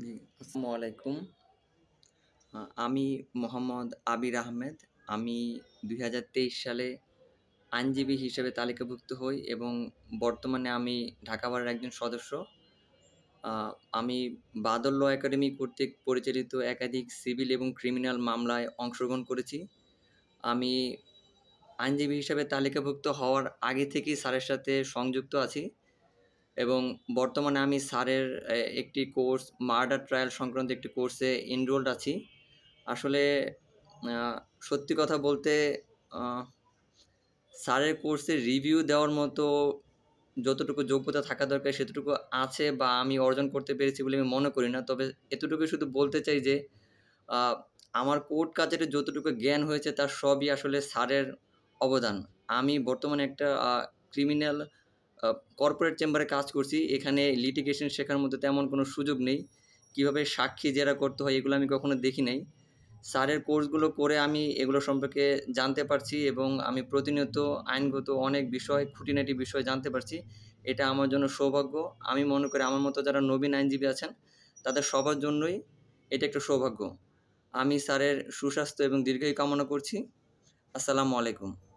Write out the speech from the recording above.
জি, আসসালামু আলাইকুম। আমি মোহাম্মদ আবির আহমেদ। আমি ২০২৩ সালে আইনজীবী হিসেবে তালিকাভুক্ত হই এবং বর্তমানে আমি ঢাকা বারের একজন সদস্য। আ আমি বাদল ল একাডেমি কর্তৃক পরিচালিত একাধিক সিভিল এবং ক্রিমিনাল মামলায় অংশগ্রহণ করেছি। আমি আইনজীবী হিসেবে তালিকাভুক্ত হওয়ার আগে থেকেই স্যারের সাথে সংযুক্ত আছি এবং বর্তমানে আমি স্যারের একটি কোর্স মার্ডার ট্রায়াল সংক্রান্ত একটি কোর্সে এনরোলড আছি। আসলে আ সত্যি কথা বলতে আ স্যারের কোর্সের রিভিউ দেওয়ার মতো যতটুকু যোগ্যতা থাকা দরকার সেতটুকু আছে বা আমি অর্জন করতে পেরেছি বলে আমি মনে করি না। তবে এতটুকুই শুধু বলতে চাই যে আ আমার কোর্ট কাচারির যতটুকু জ্ঞান হয়েছে তার সবই আসলে স্যারের অবদান। আমি বর্তমানে একটা ক্রিমিনাল আ কর্পোরেট চেম্বারে কাজ করছি। এখানে লিটিগেশন শেখার মতো তেমন কোনো সুযোগ নেই। কিভাবে সাক্ষী জেরা করতে হয় এগুলো আমি কখনো দেখি নাই। স্যারের কোর্সগুলো করে আমি এগুলো সম্পর্কে জানতে পারছি এবং আমি প্রতিনিয়ত আইনগত অনেক বিষয়, খুঁটিনাটি বিষয় জানতে পারছি। এটা আমার জন্য সৌভাগ্য। আমি মনে করি আমার মতো যারা নবীন আইনজীবী আছেন, তাদের সবার জন্যই এটা একটা সৌভাগ্য। আমি স্যারের সুস্বাস্থ্য এবং দীর্ঘায়ু কামনা করছি। আসসালামু আলাইকুম।